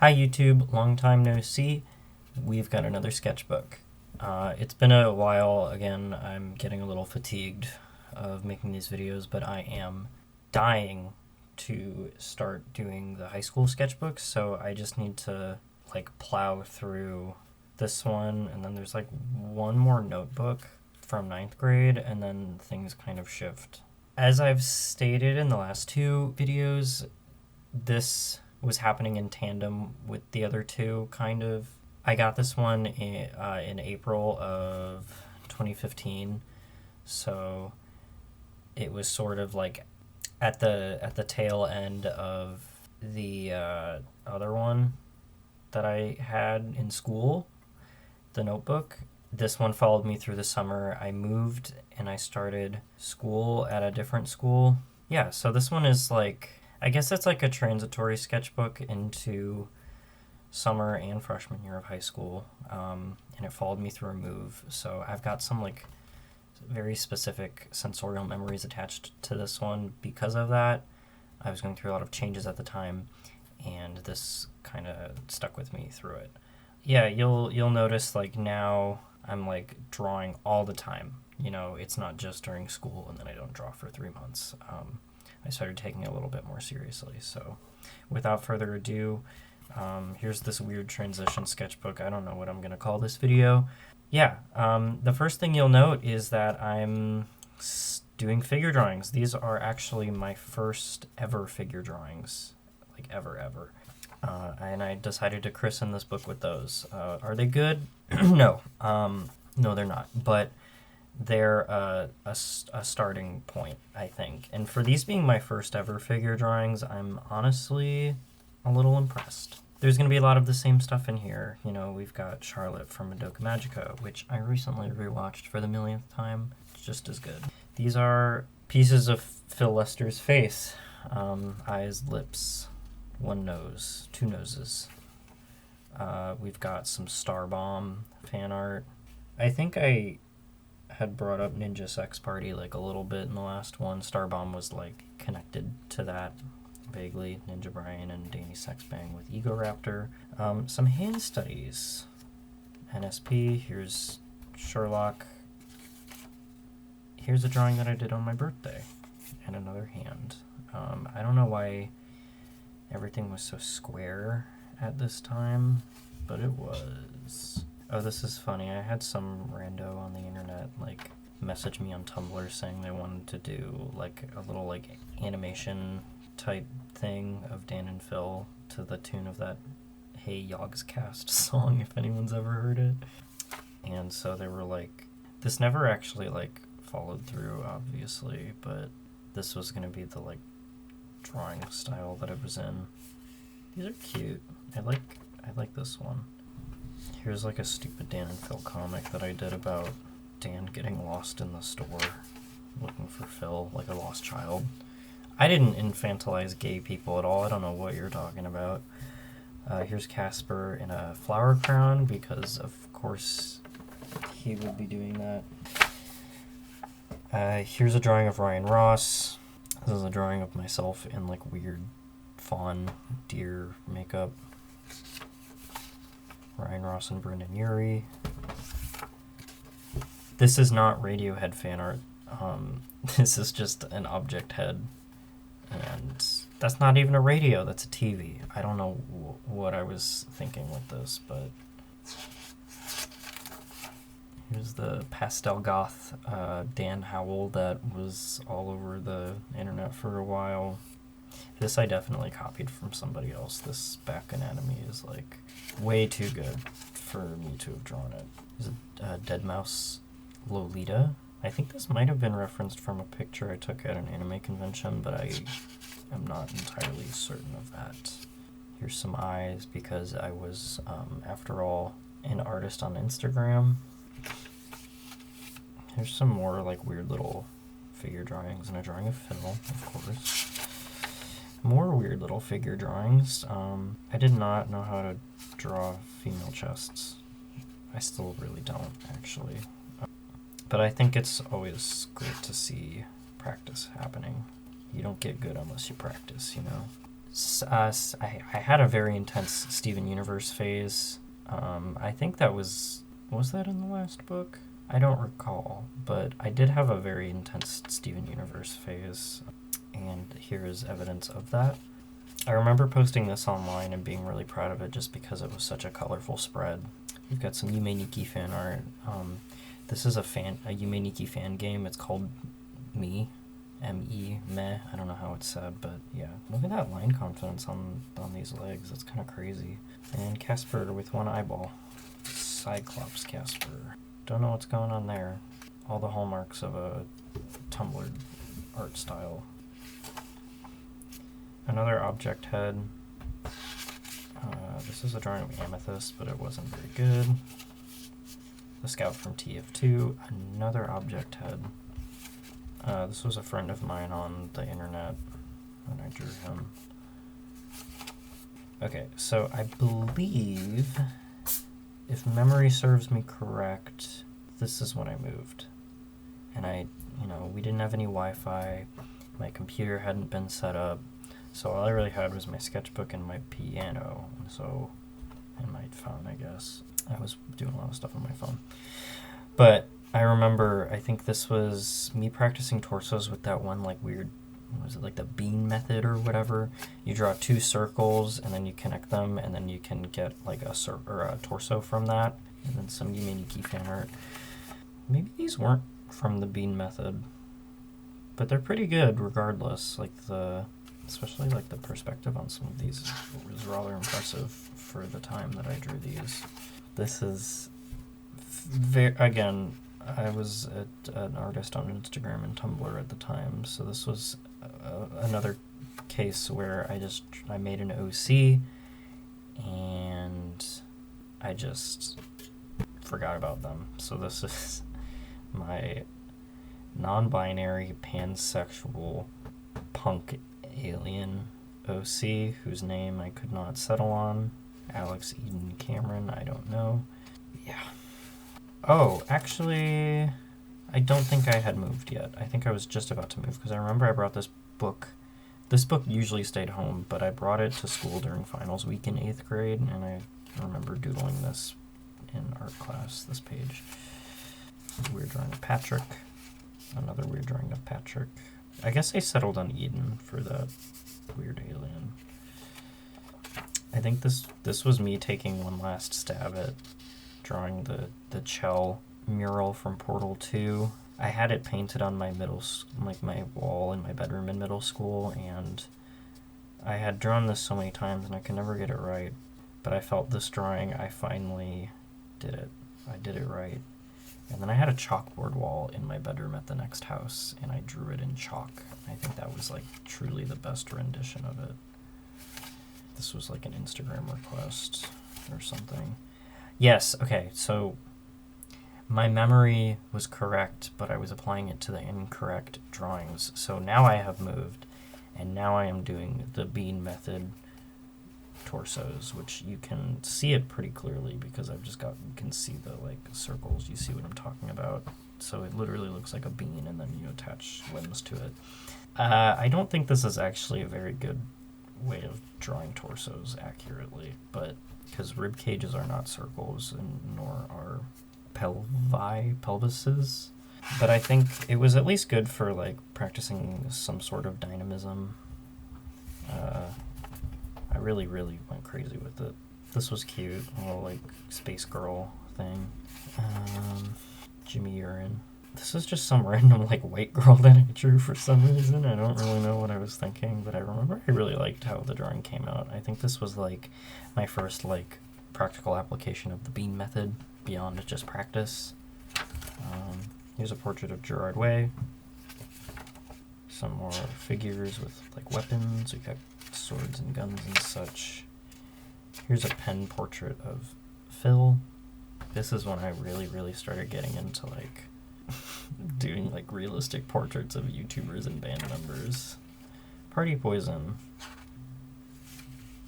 Hi YouTube, long time no see. We've got another sketchbook. It's been a while. Again, I'm getting a little fatigued of making these videos, but I am dying to start doing the high school sketchbooks, so I just need to plow through this one, and then there's one more notebook from ninth grade, and then things kind of shift. As I've stated in the last two videos, this was happening in tandem with the other two, kind of. I got this one in April of 2015, so it was sort of at the tail end of the other one that I had in school, the notebook. This one followed me through the summer. I moved and I started school at a different school. Yeah, so this one is I guess it's a transitory sketchbook into summer and freshman year of high school, and it followed me through a move. So I've got some very specific sensorial memories attached to this one because of that. I was going through a lot of changes at the time, and this kind of stuck with me through it. Yeah, you'll notice now I'm drawing all the time. You know, it's not just during school and then I don't draw for 3 months. I started taking it a little bit more seriously. So without further ado, here's this weird transition sketchbook. I don't know what I'm going to call this video. Yeah, the first thing you'll note is that I'm doing figure drawings. These are actually my first ever figure drawings, ever. And I decided to christen this book with those. Are they good? No. No, they're not. But they're a starting point, I think. And for these being my first ever figure drawings, I'm honestly a little impressed. There's going to be a lot of the same stuff in here. You know, we've got Charlotte from Madoka Magica, which I recently rewatched for the millionth time. It's just as good. These are pieces of Phil Lester's face. Eyes, lips, one nose, two noses. We've got some Starbomb fan art. I think I had brought up Ninja Sex Party a little bit in the last one. Starbomb was connected to that vaguely. Ninja Brian and Danny Sexbang with Ego Raptor. Some hand studies. NSP. Here's Sherlock. Here's a drawing that I did on my birthday. And another hand. I don't know why everything was so square at this time, but it was. Oh, this is funny. I had some rando on the internet message me on Tumblr saying they wanted to do a little animation type thing of Dan and Phil to the tune of that Hey Yogscast song, if anyone's ever heard it. And so they were this never actually followed through, obviously, but this was gonna be the drawing style that it was in. These are cute. I like this one. Here's a stupid Dan and Phil comic that I did about Dan getting lost in the store looking for Phil, like a lost child. I didn't infantilize gay people at all. I don't know what you're talking about. Here's Casper in a flower crown because of course he would be doing that. Here's a drawing of Ryan Ross. This is a drawing of myself in weird fawn deer makeup. Ryan Ross and Brendan Urie. This is not Radiohead fan art. This is just an object head. And that's not even a radio, that's a TV. I don't know what I was thinking with this, but here's the pastel goth Dan Howell that was all over the internet for a while. This I definitely copied from somebody else. This back anatomy is way too good for me to have drawn it. There's a dead mouse Lolita. I think this might have been referenced from a picture I took at an anime convention, but I am not entirely certain of that. Here's some eyes because I was, after all, an artist on Instagram. Here's some more weird little figure drawings and a drawing of Phil, of course. More weird little figure drawings. I did not know how to draw female chests. I still really don't, actually. But I think it's always great to see practice happening. You don't get good unless you practice, you know? I had a very intense Steven Universe phase. I think that was that in the last book? I don't recall, but I did have a very intense Steven Universe phase, and here is evidence of that. I remember posting this online and being really proud of it just because it was such a colorful spread. We've got some Yume Nikki fan art. This is a Yume Nikki fan game. It's called Me. M-E, meh, I don't know how it's said, but yeah. Look at that line confidence on these legs, that's kind of crazy. And Casper with one eyeball. Cyclops Casper. Don't know what's going on there. All the hallmarks of a Tumblr art style. Another object head. This is a drawing of Amethyst, but it wasn't very good. The Scout from TF2. Another object head. This was a friend of mine on the internet, and I drew him. Okay, so I believe, if memory serves me correct, this is when I moved. And we didn't have any Wi-Fi, my computer hadn't been set up, so all I really had was my sketchbook and my piano, and my phone, I guess. I was doing a lot of stuff on my phone. But I remember, I think this was me practicing torsos with that one weird, was it the bean method or whatever? You draw 2 circles and then you connect them and then you can get a torso from that. And then some Yume Nikki fan art. Maybe these weren't from the bean method, but they're pretty good regardless. Especially the perspective on some of these was rather impressive for the time that I drew these. This is again, I was an artist on Instagram and Tumblr at the time, so this was another case where I made an OC and I just forgot about them. So this is my non-binary pansexual punk alien OC, whose name I could not settle on. Alex Eden Cameron, I don't know. Yeah. Oh, actually, I don't think I had moved yet. I think I was just about to move, because I remember I brought this book. This book usually stayed home, but I brought it to school during finals week in 8th grade, and I remember doodling this in art class, this page. Weird drawing of Patrick. Another weird drawing of Patrick. I guess I settled on Eden for that weird alien. I think this was me taking one last stab at drawing the Chell mural from Portal 2. I had it painted on my my wall in my bedroom in middle school, and I had drawn this so many times and I could never get it right, but I felt this drawing, I finally did it. I did it right. And then I had a chalkboard wall in my bedroom at the next house, and I drew it in chalk. I think that was truly the best rendition of it. This was an Instagram request or something. Yes, okay, so my memory was correct, but I was applying it to the incorrect drawings. So now I have moved, and now I am doing the bean method torsos, which you can see it pretty clearly because you can see the circles, you see what I'm talking about. So it literally looks like a bean, and then you attach limbs to it. I don't think this is actually a very good way of drawing torsos accurately, but because rib cages are not circles, and nor are pelvises. But I think it was at least good for practicing some sort of dynamism. I really went crazy with it. This was cute, a little space girl thing. Jimmy Urine. This is just some random white girl that I drew for some reason. I don't really know what I was thinking, but I remember I really liked how the drawing came out. I think this was my first practical application of the bean method beyond just practice. Here's a portrait of Gerard Way. Some more figures with weapons. We got swords and guns and such. Here's a pen portrait of Phil. This is when I really started getting into doing realistic portraits of YouTubers and band members. Party Poison.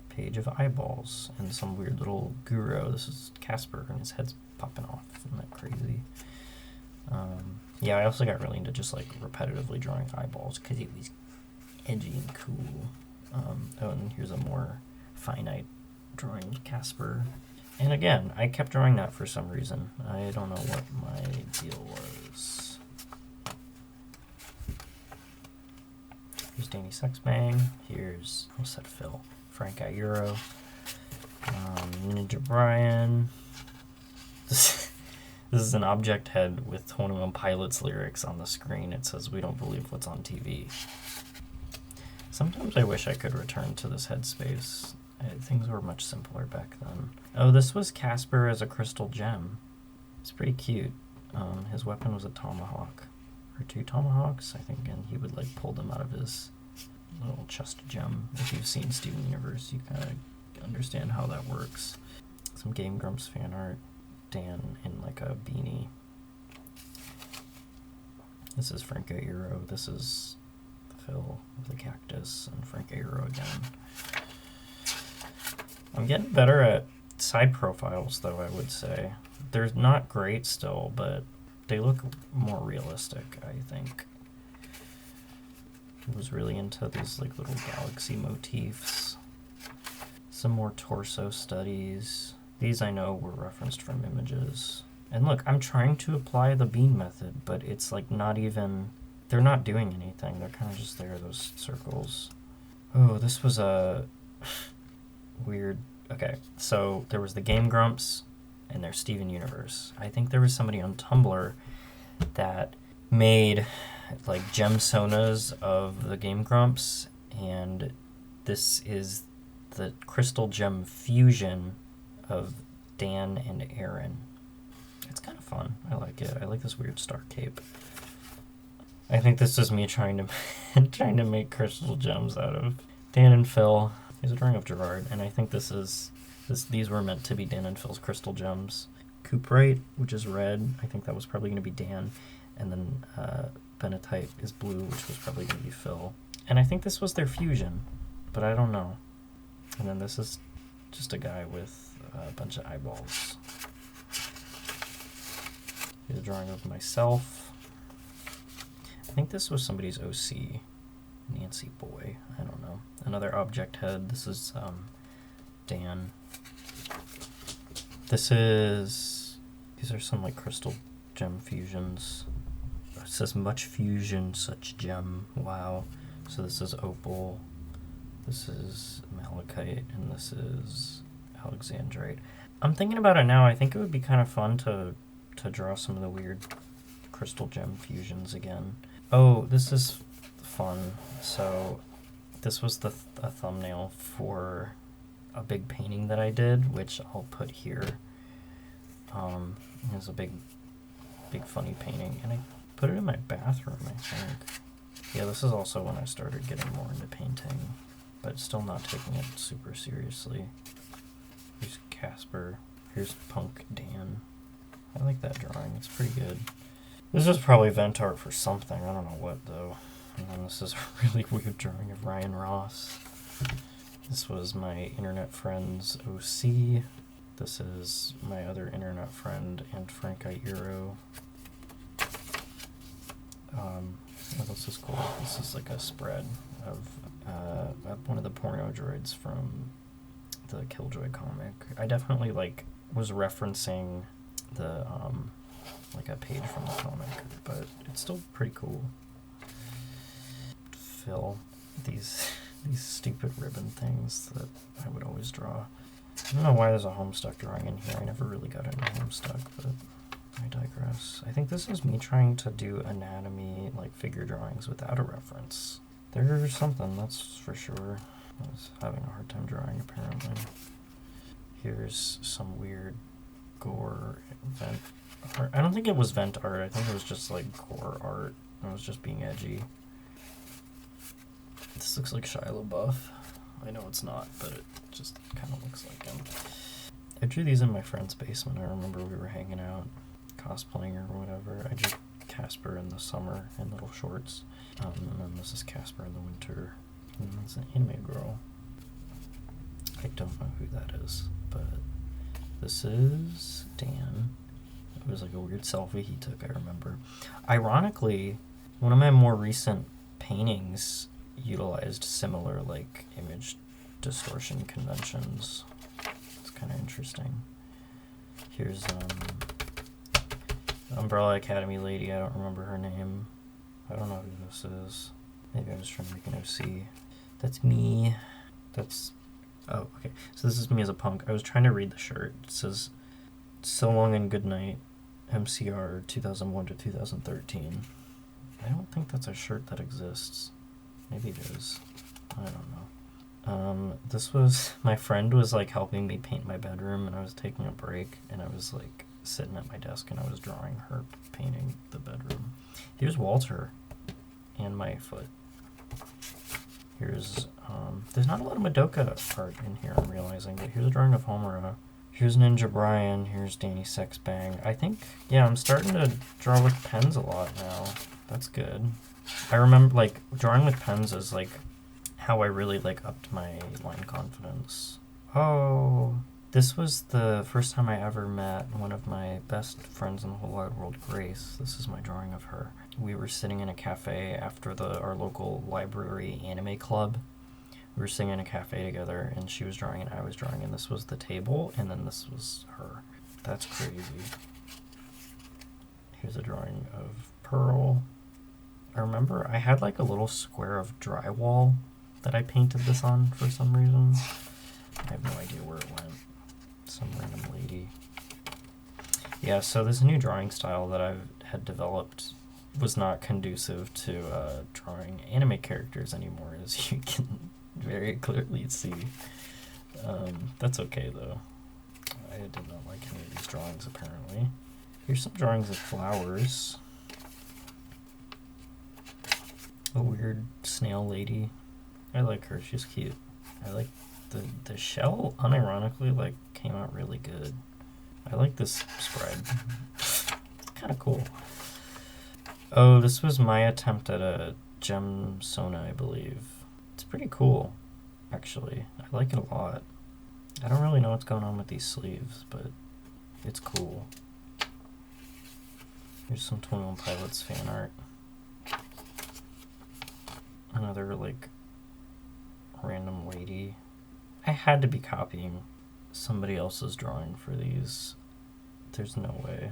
Page of eyeballs and some weird little guru. This is Casper and his head's popping off. Isn't that crazy? Yeah, I also got really into just repetitively drawing eyeballs because it was edgy and cool. Oh, and here's a more finite drawing of Casper. And again, I kept drawing that for some reason. I don't know what my deal was. Here's Danny Sexbang. Here's, I said Phil. Frank Iuro. Ninja Brian. This is an object head with 21 Pilots lyrics on the screen. It says, "We don't believe what's on TV." Sometimes I wish I could return to this headspace. Things were much simpler back then. Oh, this was Casper as a crystal gem. It's pretty cute. His weapon was a tomahawk. Or 2 tomahawks, I think, and he would like pull them out of his little chest gem. If you've seen Steven Universe, you kind of understand how that works. Some Game Grumps fan art. Dan in like a beanie. This is Frank Iuro. This is Phil with the cactus and Frank Iuro again. I'm getting better at side profiles, though, I would say. They're not great still, but they look more realistic, I think. I was really into these like little galaxy motifs. Some more torso studies. These I know were referenced from images. And look, I'm trying to apply the bean method, but it's like not even, they're not doing anything. They're kind of just there, those circles. Oh, this was a weird, okay. So there was the Game Grumps and their Steven Universe. I think there was somebody on Tumblr that made like gem sonas of the Game Grumps, and this is the crystal gem fusion of Dan and Aaron. It's kind of fun. I like it. I like this weird star cape. I think this is me trying to make crystal gems out of Dan and Phil. Here's a drawing of Gerard, and I think these were meant to be Dan and Phil's crystal gems. Cuprite, which is red, I think that was probably going to be Dan, and then Benetite is blue, which was probably going to be Phil. And I think this was their fusion, but I don't know. And then this is just a guy with a bunch of eyeballs. Here's a drawing of myself. I think this was somebody's OC. Nancy Boy. I don't know. Another object head. This is Dan. These are some like crystal gem fusions. It says much fusion, such gem. Wow. So this is opal. This is malachite, and this is alexandrite. I'm thinking about it now. I think it would be kind of fun to draw some of the weird crystal gem fusions again. Oh, this is fun. So this was a thumbnail for a big painting that I did, which I'll put here. It's a big funny painting, and I put it in my bathroom, I think. Yeah, this is also when I started getting more into painting, but still not taking it super seriously. Here's Casper. Here's Punk Dan. I like that drawing. It's pretty good. This is probably vent art for something. I don't know what, though. And then this is a really weird drawing of Ryan Ross. This was my internet friend's OC. This is my other internet friend and Frank Iuro. What else is cool? This is like a spread of one of the porno droids from the Killjoy comic. I definitely like was referencing the like a page from the comic, but it's still pretty cool. Phil, these stupid ribbon things that I would always draw. I don't know why there's a Homestuck drawing in here. I never really got into Homestuck, but I digress. I think this is me trying to do anatomy, like figure drawings without a reference. There's something, that's for sure. I was having a hard time drawing, apparently. Here's some weird gore vent art. I don't think it was vent art. I think it was just like gore art. I was just being edgy. This looks like Shia LaBeouf. I know it's not, but it just kind of looks like him. I drew these in my friend's basement. I remember we were hanging out, cosplaying or whatever. I drew Casper in the summer in little shorts. And then this is Casper in the winter. And it's an anime girl. I don't know who that is, but this is Dan. It was like a weird selfie he took, I remember. Ironically, one of my more recent paintings utilized similar like image distortion conventions. It's kind of interesting. Here's Umbrella Academy lady. I don't remember her name. I don't know who this is. Maybe I was trying to make an OC. That's me. That's... Oh, okay. So this is me as a punk. I was trying to read the shirt. It says, "So long and good night, MCR 2001 to 2013. I don't think that's a shirt that exists. Maybe it is. I don't know. This was... My friend was, like, helping me paint my bedroom, and I was taking a break, and I was, like, sitting at my desk, and I was drawing her painting the bedroom. Here's Walter and my foot. Here's, there's not a lot of Madoka art in here, I'm realizing, but here's a drawing of Homura. Here's Ninja Brian, here's Danny Sexbang. I think, yeah, I'm starting to draw with pens a lot now. That's good. I remember, like, drawing with pens is, like, how I really, like, upped my line confidence. Oh, this was the first time I ever met one of my best friends in the whole wide world, Grace. This is my drawing of her. We were sitting in a cafe after our local library anime club. We were sitting in a cafe together, and she was drawing and I was drawing, and this was the table, and then this was her. That's crazy. Here's a drawing of Pearl. I remember I had like a little square of drywall that I painted this on for some reason. I have no idea where it went. Some random lady. Yeah, so this new drawing style that I had developed was not conducive to drawing anime characters anymore, as you can very clearly see. That's okay, though. I did not like any of these drawings, apparently. Here's some drawings of flowers. A weird snail lady. I like her, she's cute. I like the shell, unironically, like, came out really good. I like this spread. It's kind of cool. Oh, this was my attempt at a gem Sona, I believe. It's pretty cool, actually. I like it a lot. I don't really know what's going on with these sleeves, but it's cool. Here's some 21 Pilots fan art. Another, like, random lady. I had to be copying somebody else's drawing for these. There's no way.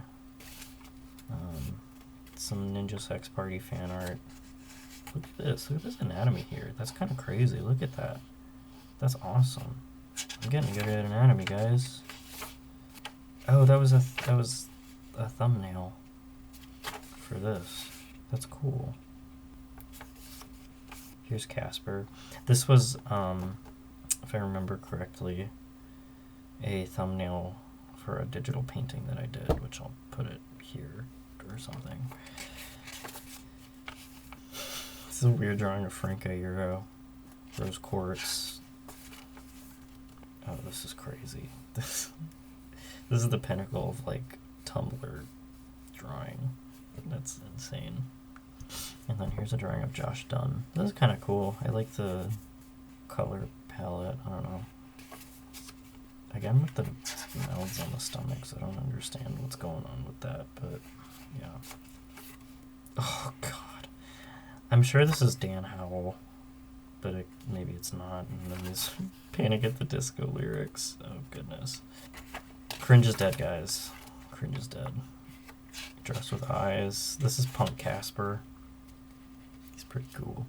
Some Ninja Sex Party fan art. Look at this. Look at this anatomy here. That's kind of crazy. Look at that. That's awesome. I'm getting good at anatomy, guys. Oh, that was a thumbnail for this. That's cool. Here's Casper. This was, if I remember correctly, a thumbnail for a digital painting that I did, which I'll put it here or something. This is a weird drawing of Franca Euro. Rose Quartz. Oh, this is crazy. This is the pinnacle of, like, Tumblr drawing. That's insane. And then here's a drawing of Josh Dunn. This is kind of cool. I like the color palette. I don't know. Again, with the mouths on the stomachs, I don't understand what's going on with that, but yeah. Oh, God. I'm sure this is Dan Howell, but maybe it's not. And then these Panic at the Disco lyrics. Oh, goodness. Cringe is dead, guys. Cringe is dead. Dressed with eyes. This is Punk Casper. He's pretty cool.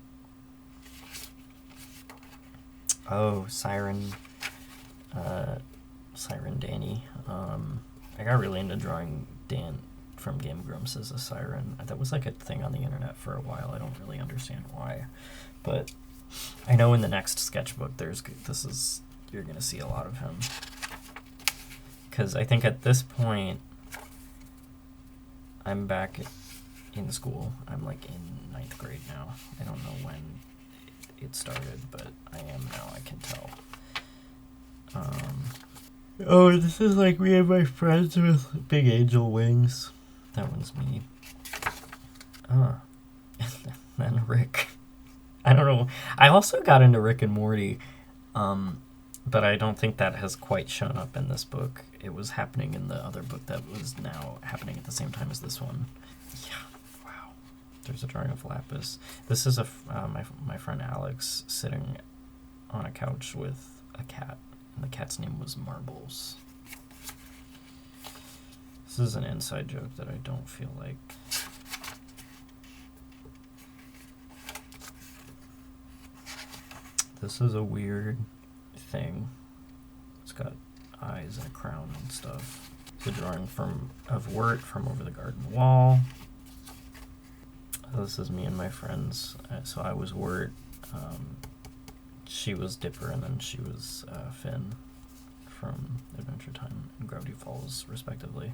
Oh, Siren Danny. I got really into drawing Dan from Game Grumps as a siren. That was like a thing on the internet for a while. I don't really understand why, but I know in the next sketchbook you're gonna see a lot of him, because I think at this point I'm back in school. I'm like in 9th grade now. I don't know when it started, but I am now, I can tell. Oh, this is like me and my friends with big angel wings. That one's me. Then Rick. I don't know. I also got into Rick and Morty, but I don't think that has quite shown up in this book. It was happening in the other book that was now happening at the same time as this one. Yeah, wow. There's a drawing of Lapis. This is my friend Alex sitting on a couch with a cat, and the cat's name was Marbles. This is an inside joke that I don't feel like. This is a weird thing. It's got eyes and a crown and stuff. It's a drawing of Wirt from over the garden wall. This is me and my friends. So I was Wirt, she was Dipper, and then she was Finn from Adventure Time and Gravity Falls, respectively.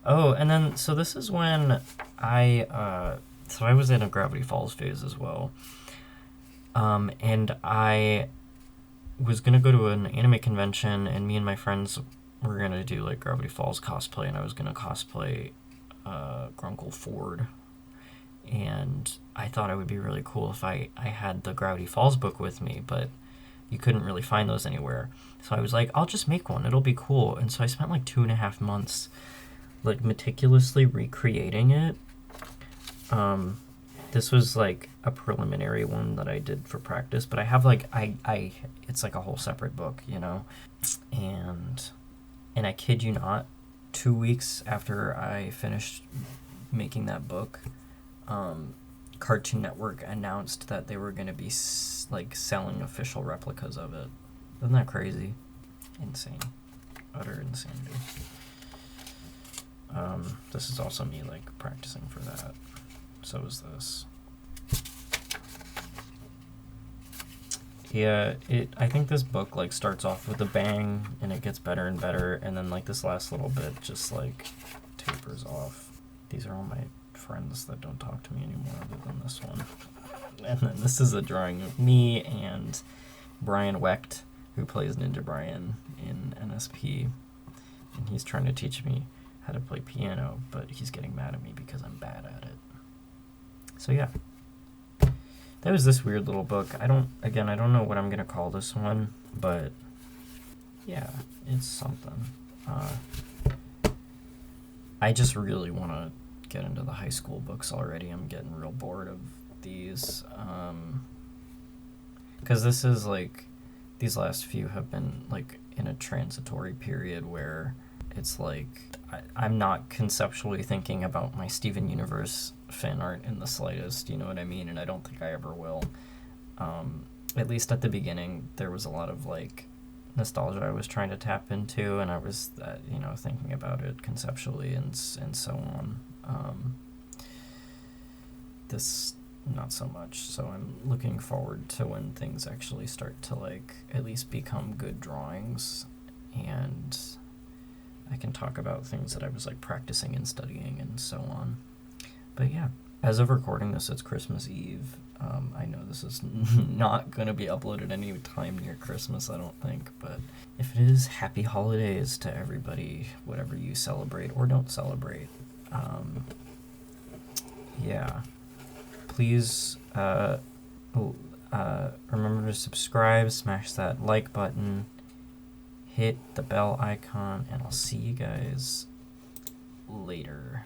Oh, and then, so this is when I was in a Gravity Falls phase as well. And I was going to go to an anime convention, and me and my friends were going to do, like, Gravity Falls cosplay, and I was going to cosplay Grunkle Ford. And I thought it would be really cool if I had the Gravity Falls book with me, but you couldn't really find those anywhere. So I was like, I'll just make one. It'll be cool. And so I spent like 2.5 months like meticulously recreating it. This was like a preliminary one that I did for practice, but I have like, it's like a whole separate book, you know? And I kid you not, 2 weeks after I finished making that book, Cartoon Network announced that they were going to be like selling official replicas of it. Isn't that crazy? Insane. Utter insanity. This is also me like practicing for that. So is this. Yeah, I think this book like starts off with a bang and it gets better and better, and then like this last little bit just like tapers off. These are all my friends that don't talk to me anymore other than this one. And then this is a drawing of me and Brian Wecht, who plays Ninja Brian in NSP, and he's trying to teach me how to play piano, but he's getting mad at me because I'm bad at it. So yeah, that was this weird little book. I don't know what I'm gonna call this one, but yeah, it's something. I just really want to get into the high school books already. I'm getting real bored of these, because this is like, these last few have been like in a transitory period where it's like I'm not conceptually thinking about my Steven Universe fan art in the slightest, you know what I mean? And I don't think I ever will. At least at the beginning, there was a lot of like nostalgia I was trying to tap into, and I was thinking about it conceptually and so on. This not so much, so I'm looking forward to when things actually start to like at least become good drawings, and I can talk about things that I was like practicing and studying and so on. But yeah, as of recording this, it's Christmas Eve. I know this is not going to be uploaded any time near Christmas, I don't think, but if it is, happy holidays to everybody, whatever you celebrate or don't celebrate. Yeah, please remember to subscribe, smash that like button, hit the bell icon, and I'll see you guys later.